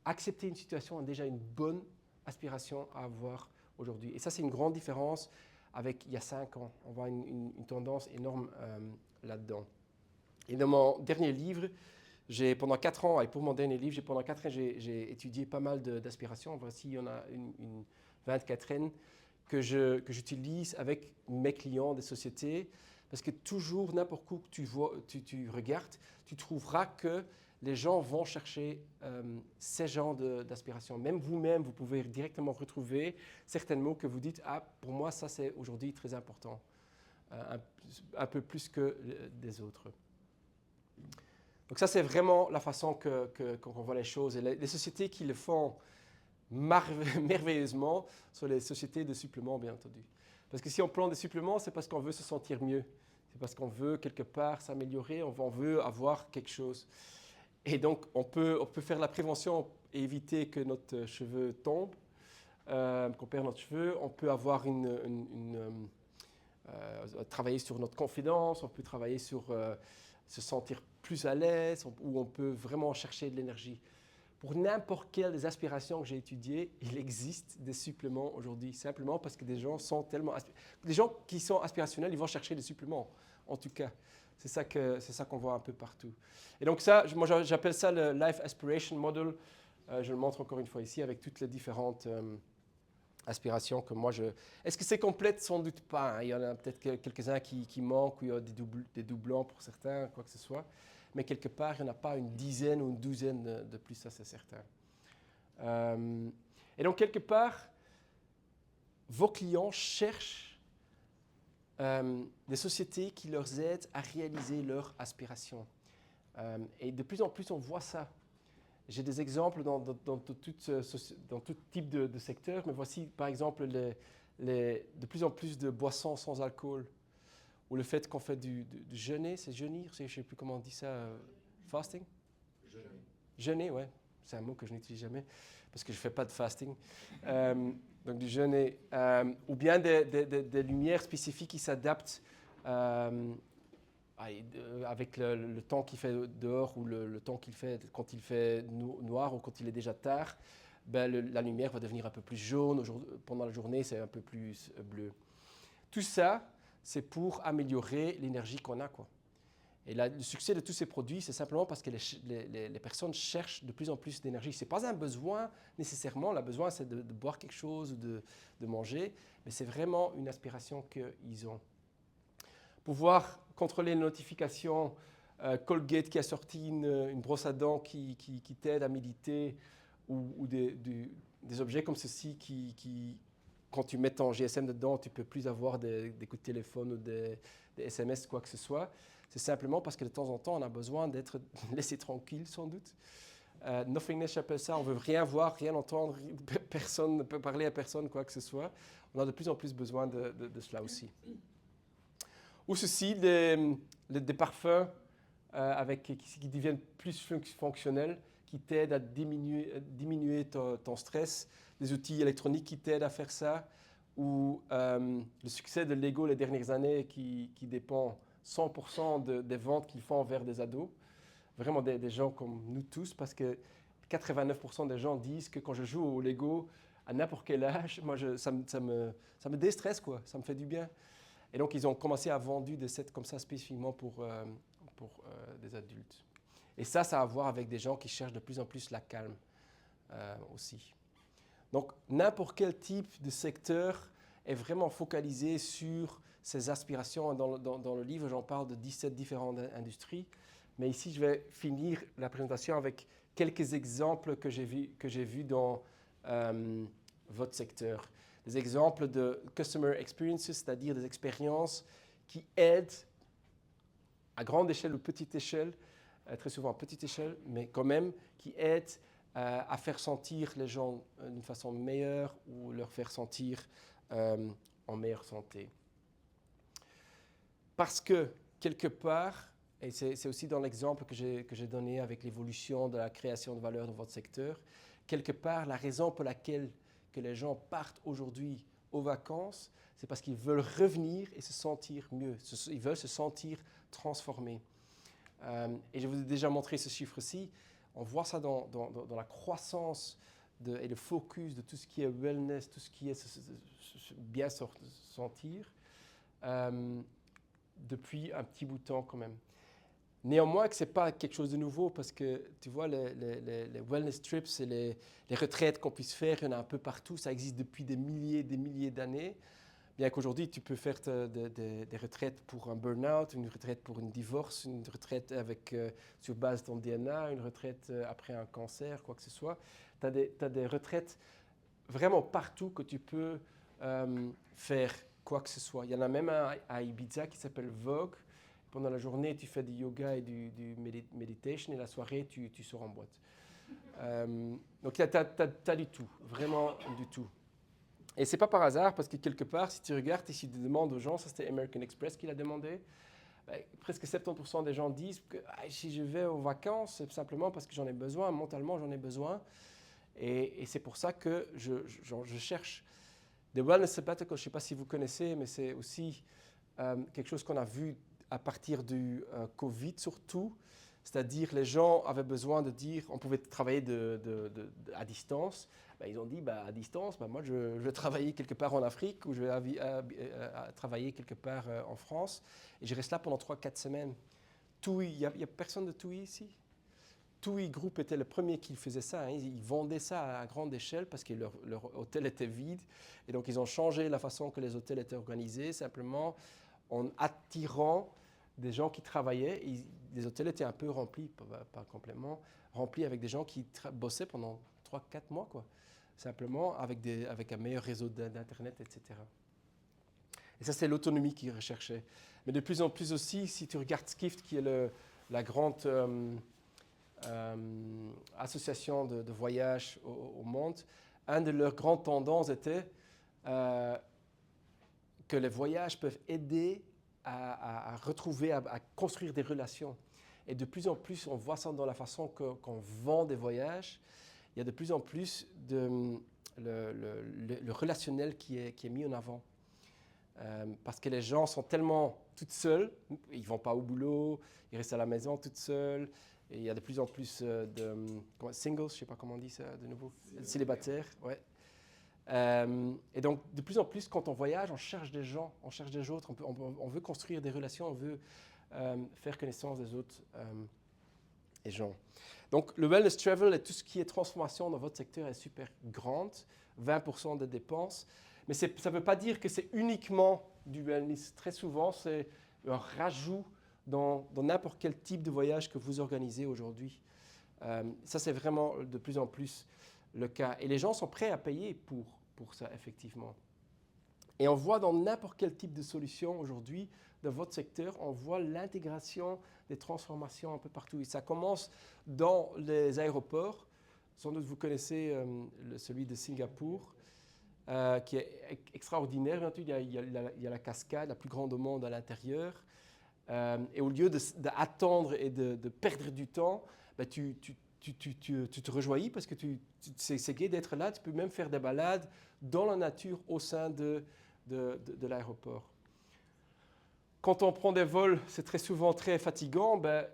Accepter une situation est déjà une bonne aspiration à avoir aujourd'hui. Et ça, c'est une grande différence avec il y a 5 ans. On voit une tendance énorme là-dedans. Et dans mon dernier livre, pendant 4 ans, et pour mon dernier livre, pendant 4 ans, j'ai étudié pas mal d'aspirations. Voici, il y en a une 24e que j'utilise avec mes clients des sociétés, parce que toujours, n'importe où que tu regardes, tu trouveras que les gens vont chercher ces genres d'aspirations. Même vous-même, vous pouvez directement retrouver certains mots que vous dites « Ah, pour moi, ça, c'est aujourd'hui très important, un peu plus que des autres. » Donc ça, c'est vraiment la façon qu'on voit les choses. Et les sociétés qui le font merveilleusement sont les sociétés de suppléments, bien entendu. Parce que si on prend des suppléments, c'est parce qu'on veut se sentir mieux. C'est parce qu'on veut quelque part s'améliorer, on veut avoir quelque chose. Et donc, on peut faire la prévention et éviter que notre cheveu tombe, qu'on perde notre cheveu. On peut avoir travailler sur notre confiance, on peut travailler sur se sentir plus à l'aise, ou on peut vraiment chercher de l'énergie. Pour n'importe quelle des aspirations que j'ai étudiées, il existe des suppléments aujourd'hui, simplement parce que des gens sont tellement... Les gens qui sont aspirationnels, ils vont chercher des suppléments, en tout cas. C'est ça qu'on voit un peu partout. Et donc ça, moi j'appelle ça le Life Aspiration Model. Je le montre encore une fois ici avec toutes les différentes aspirations que moi je... Est-ce que c'est complète? Sans doute pas. Hein. Il y en a peut-être quelques-uns qui manquent, ou il y a des doublons pour certains, quoi que ce soit. Mais quelque part, il n'y en a pas une dizaine ou une douzaine de plus, ça c'est certain. Et donc quelque part, vos clients cherchent des sociétés qui leur aident à réaliser leurs aspirations. Et de plus en plus, on voit ça. J'ai des exemples dans tout type de secteur, mais voici par exemple de plus en plus de boissons sans alcool, ou le fait qu'on fait du jeûner, c'est jeûnir, je ne sais plus comment on dit ça, fasting? Jeûner, ouais, c'est un mot que je n'utilise jamais, parce que je ne fais pas de fasting. Donc du jeûner, ou bien des lumières spécifiques qui s'adaptent avec le temps qu'il fait dehors ou le temps qu'il fait quand il fait noir ou quand il est déjà tard, la lumière va devenir un peu plus jaune. Pendant la journée, c'est un peu plus bleu. Tout ça, c'est pour améliorer l'énergie qu'on a, quoi. Et là, le succès de tous ces produits, c'est simplement parce que les personnes cherchent de plus en plus d'énergie. Ce n'est pas un besoin nécessairement. Le besoin, c'est de boire quelque chose, de manger, mais c'est vraiment une aspiration qu'ils ont. Pouvoir contrôler les notifications, Colgate qui a sorti une brosse à dents qui t'aide à méditer, ou des objets comme ceci qui, quand tu mets ton GSM dedans, tu ne peux plus avoir des coups de téléphone ou des SMS, quoi que ce soit. C'est simplement parce que de temps en temps, on a besoin d'être laissé tranquille, sans doute. Nothingness, j'appelle ça, on ne veut rien voir, rien entendre, personne ne peut parler à personne, quoi que ce soit. On a de plus en plus besoin de cela aussi. Ou ceci, des parfums qui deviennent plus fonctionnels, qui t'aident à diminuer ton stress, des outils électroniques qui t'aident à faire ça, ou le succès de Lego les dernières années qui dépend 100% des ventes qu'ils font envers des ados, vraiment des gens comme nous tous, parce que 89% des gens disent que quand je joue au Lego, à n'importe quel âge, moi ça me déstresse, quoi, ça me fait du bien. Et donc, ils ont commencé à vendre des sets comme ça spécifiquement pour des adultes. Et ça a à voir avec des gens qui cherchent de plus en plus la calme aussi. Donc, n'importe quel type de secteur est vraiment focalisé sur ses aspirations. Dans le livre, j'en parle de 17 différentes industries. Mais ici, je vais finir la présentation avec quelques exemples que j'ai vus dans votre secteur. Des exemples de customer experiences, c'est-à-dire des expériences qui aident à grande échelle ou petite échelle, très souvent à petite échelle, mais quand même, qui aident à faire sentir les gens d'une façon meilleure ou leur faire sentir en meilleure santé. Parce que, quelque part, et c'est aussi dans l'exemple que j'ai donné avec l'évolution de la création de valeur dans votre secteur, quelque part, la raison pour laquelle que les gens partent aujourd'hui aux vacances, c'est parce qu'ils veulent revenir et se sentir mieux. Ils veulent se sentir transformés. Et je vous ai déjà montré ce chiffre-ci. On voit ça dans la croissance et le focus de tout ce qui est wellness, tout ce qui est bien se sentir, depuis un petit bout de temps quand même. Néanmoins, ce n'est pas quelque chose de nouveau parce que, tu vois, les wellness trips et les retraites qu'on puisse faire, il y en a un peu partout. Ça existe depuis des milliers d'années. Bien qu'aujourd'hui, tu peux faire des retraites pour un burn-out, une retraite pour un divorce, une retraite sur base de ton DNA, une retraite après un cancer, quoi que ce soit. Tu as des retraites vraiment partout que tu peux faire quoi que ce soit. Il y en a même un à Ibiza qui s'appelle Vogue. Pendant la journée, tu fais du yoga et du meditation, et la soirée, tu sors en boîte. Donc, tu as du tout, vraiment du tout. Et ce n'est pas par hasard, parce que quelque part, si tu regardes et si tu demandes aux gens, ça c'était American Express qui l'a demandé, presque 70% des gens disent que si je vais aux vacances, c'est simplement parce que j'en ai besoin, mentalement j'en ai besoin. Et c'est pour ça que je cherche des wellness sabbaticals. Je ne sais pas si vous connaissez, mais c'est aussi quelque chose qu'on a vu à partir du Covid surtout, c'est-à-dire les gens avaient besoin de dire on pouvait travailler à distance. Ils ont dit à distance, moi je vais travailler quelque part en Afrique ou je vais travailler quelque part en France et je reste là pendant 3-4 semaines. TUI, il n'y a personne de TUI ici? TUI Group était le premier qui faisait ça. Ils vendaient ça à grande échelle parce que leur hôtel était vide et donc ils ont changé la façon que les hôtels étaient organisés simplement en attirant des gens qui travaillaient. Les hôtels étaient un peu remplis, pas complètement, remplis avec des gens qui bossaient pendant 3-4 mois, quoi. Simplement avec un meilleur réseau d'Internet, etc. Et ça, c'est l'autonomie qu'ils recherchaient. Mais de plus en plus aussi, si tu regardes Skift, qui est la grande association de voyage au monde, une de leurs grandes tendances était que les voyages peuvent aider à retrouver, à construire des relations. Et de plus en plus, on voit ça dans la façon qu'on vend des voyages. Il y a de plus en plus le relationnel qui est mis en avant. Parce que les gens sont tellement tout seuls, ils ne vont pas au boulot, ils restent à la maison tout seuls. Et il y a de plus en plus de singles, je ne sais pas comment on dit ça de nouveau, célibataires. Ouais. Et donc, de plus en plus, quand on voyage, on cherche des gens, on cherche des autres, on veut construire des relations, on veut faire connaissance des autres gens. Donc, le wellness travel et tout ce qui est transformation dans votre secteur est super grande, 20% des dépenses. Mais ça ne veut pas dire que c'est uniquement du wellness. Très souvent, c'est un rajout dans n'importe quel type de voyage que vous organisez aujourd'hui. Ça, c'est vraiment de plus en plus le cas. Et les gens sont prêts à payer pour ça, effectivement. Et on voit dans n'importe quel type de solution aujourd'hui, dans votre secteur, on voit l'intégration des transformations un peu partout. Et ça commence dans les aéroports. Sans doute, vous connaissez celui de Singapour, qui est extraordinaire. Il y a la cascade, la plus grande au monde à l'intérieur. Et au lieu d'attendre et de perdre du temps, ben tu te rejoignis parce que c'est gai d'être là. Tu peux même faire des balades dans la nature au sein de l'aéroport. Quand on prend des vols, c'est très souvent très fatigant. Ben,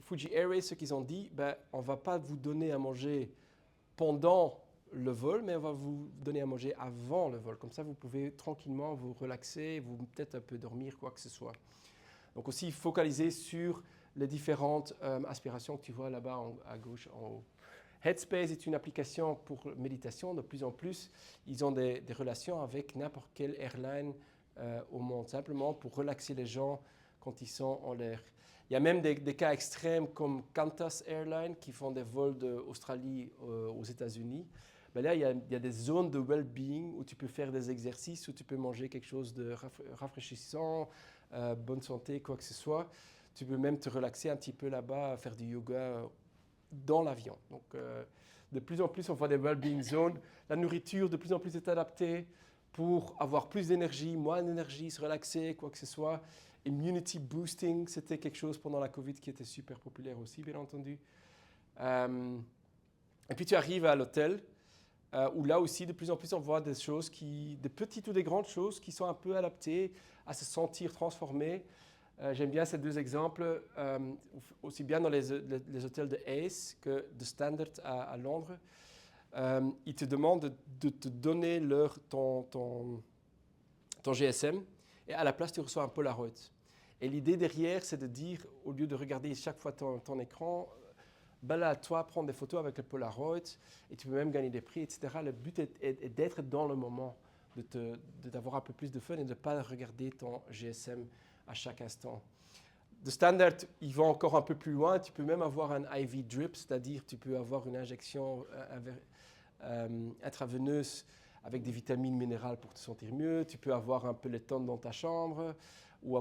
Fuji Airways, ce qu'ils ont dit, ben, on ne va pas vous donner à manger pendant le vol, mais on va vous donner à manger avant le vol. Comme ça, vous pouvez tranquillement vous relaxer, vous peut-être un peu dormir, quoi que ce soit. Donc aussi, focaliser sur les différentes aspirations que tu vois là-bas à gauche, en haut. Headspace est une application pour méditation. De plus en plus, ils ont des relations avec n'importe quelle airline au monde, simplement pour relaxer les gens quand ils sont en l'air. Il y a même des cas extrêmes comme Qantas Airlines qui font des vols d'Australie aux États-Unis. Ben là, il y a des zones de well-being où tu peux faire des exercices, où tu peux manger quelque chose de rafraîchissant, bonne santé, quoi que ce soit. Tu peux même te relaxer un petit peu là-bas, faire du yoga dans l'avion. Donc, de plus en plus, on voit des well-being zones. La nourriture, de plus en plus, est adaptée pour avoir plus d'énergie, moins d'énergie, se relaxer, quoi que ce soit. Immunity boosting, c'était quelque chose pendant la Covid qui était super populaire aussi, bien entendu. Et puis, tu arrives à l'hôtel, où là aussi, de plus en plus, on voit des choses, des petites ou des grandes choses qui sont un peu adaptées à se sentir transformées. J'aime bien ces deux exemples, aussi bien dans les hôtels de Ace que de Standard à Londres. Ils te demandent de te donner ton GSM et à la place, tu reçois un Polaroid. Et l'idée derrière, c'est de dire, au lieu de regarder chaque fois ton écran, ben là, toi, prends des photos avec le Polaroid et tu peux même gagner des prix, etc. Le but est d'être dans le moment, d'avoir un peu plus de fun et de ne pas regarder ton GSM à chaque instant. De Standard, ils vont encore un peu plus loin. Tu peux même avoir un IV drip, c'est-à-dire tu peux avoir une injection intraveineuse avec des vitamines minérales pour te sentir mieux. Tu peux avoir un Peloton dans ta chambre ou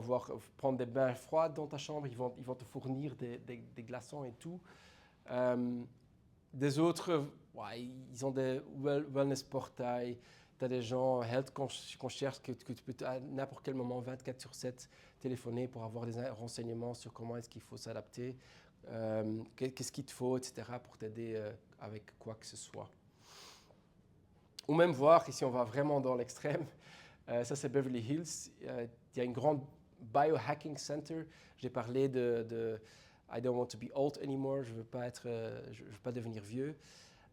prendre des bains froids dans ta chambre. Ils vont te fournir des glaçons et tout. Des autres, ils ont des wellness portails. Tu as des gens, health concierge, que tu peux à n'importe quel moment, 24/7, téléphoner pour avoir des renseignements sur comment est-ce qu'il faut s'adapter, qu'est-ce qu'il te faut, etc., pour t'aider avec quoi que ce soit. Ou même voir, ici on va vraiment dans l'extrême, ça c'est Beverly Hills, il y a une grande biohacking center. J'ai parlé de I don't want to be old anymore, je veux pas devenir vieux.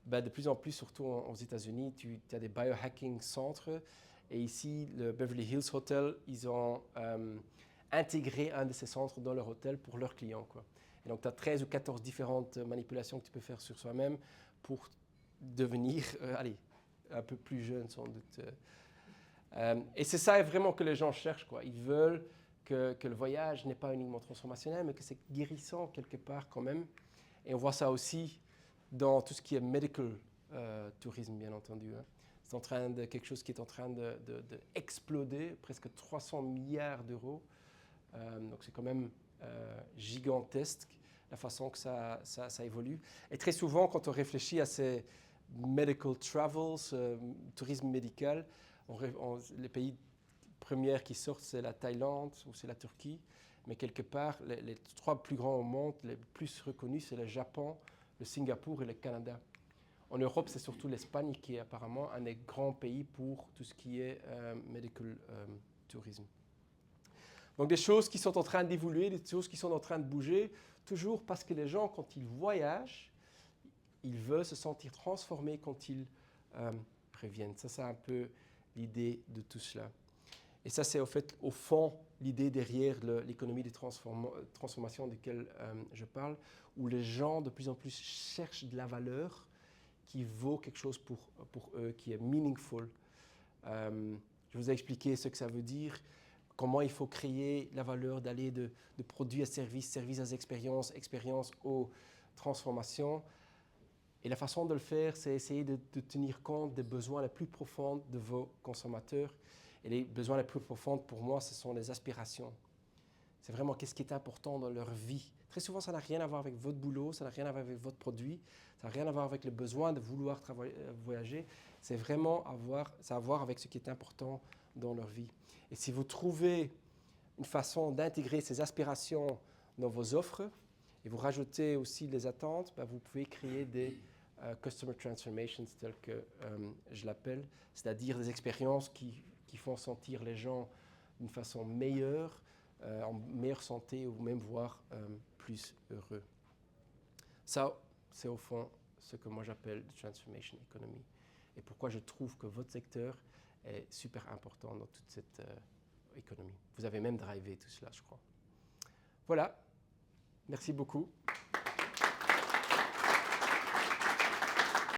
Ben, de plus en plus, surtout aux États-Unis, tu as des biohacking centres. Et ici, le Beverly Hills Hotel, ils ont intégré un de ces centres dans leur hôtel pour leurs clients, quoi. Et donc, tu as 13 ou 14 différentes manipulations que tu peux faire sur soi-même pour devenir un peu plus jeune, sans doute. Et c'est ça vraiment que les gens cherchent, quoi. Ils veulent que le voyage n'est pas uniquement transformationnel, mais que c'est guérissant quelque part quand même. Et on voit ça aussi dans tout ce qui est medical tourisme, bien entendu. Hein. C'est quelque chose qui est en train de exploder, presque 300 milliards d'euros. Donc c'est quand même gigantesque la façon que ça évolue. Et très souvent, quand on réfléchit à ces medical travels, tourisme médical, les pays premiers qui sortent, c'est la Thaïlande ou c'est la Turquie. Mais quelque part, les 3 plus grands au monde, les plus reconnus, c'est le Japon, le Singapour et le Canada. En Europe, c'est surtout l'Espagne qui est apparemment un des grands pays pour tout ce qui est medical tourisme. Donc des choses qui sont en train d'évoluer, des choses qui sont en train de bouger, toujours parce que les gens, quand ils voyagent, ils veulent se sentir transformés quand ils reviennent. Ça, c'est un peu l'idée de tout cela. Et ça, c'est au fond l'idée derrière l'économie des transformations de laquelle je parle, où les gens de plus en plus cherchent de la valeur qui vaut quelque chose pour eux, qui est meaningful. Je vous ai expliqué ce que ça veut dire, comment il faut créer la valeur d'aller de produit à service, service à expérience, expérience aux transformations. Et la façon de le faire, c'est essayer de tenir compte des besoins les plus profonds de vos consommateurs. Et les besoins les plus profonds, pour moi, ce sont les aspirations. C'est vraiment qu'est-ce qui est important dans leur vie. Très souvent, ça n'a rien à voir avec votre boulot, ça n'a rien à voir avec votre produit, ça n'a rien à voir avec le besoin de vouloir voyager. C'est vraiment à voir avec ce qui est important dans leur vie. Et si vous trouvez une façon d'intégrer ces aspirations dans vos offres et vous rajoutez aussi les attentes, vous pouvez créer des Customer Transformations telles que je l'appelle, c'est-à-dire des expériences qui font sentir les gens d'une façon meilleure, en meilleure santé ou même voire plus heureux. Ça, c'est au fond ce que moi j'appelle la Transformation Economy. Et pourquoi je trouve que votre secteur est super important dans toute cette économie. Vous avez même drivé tout cela, je crois. Voilà, merci beaucoup.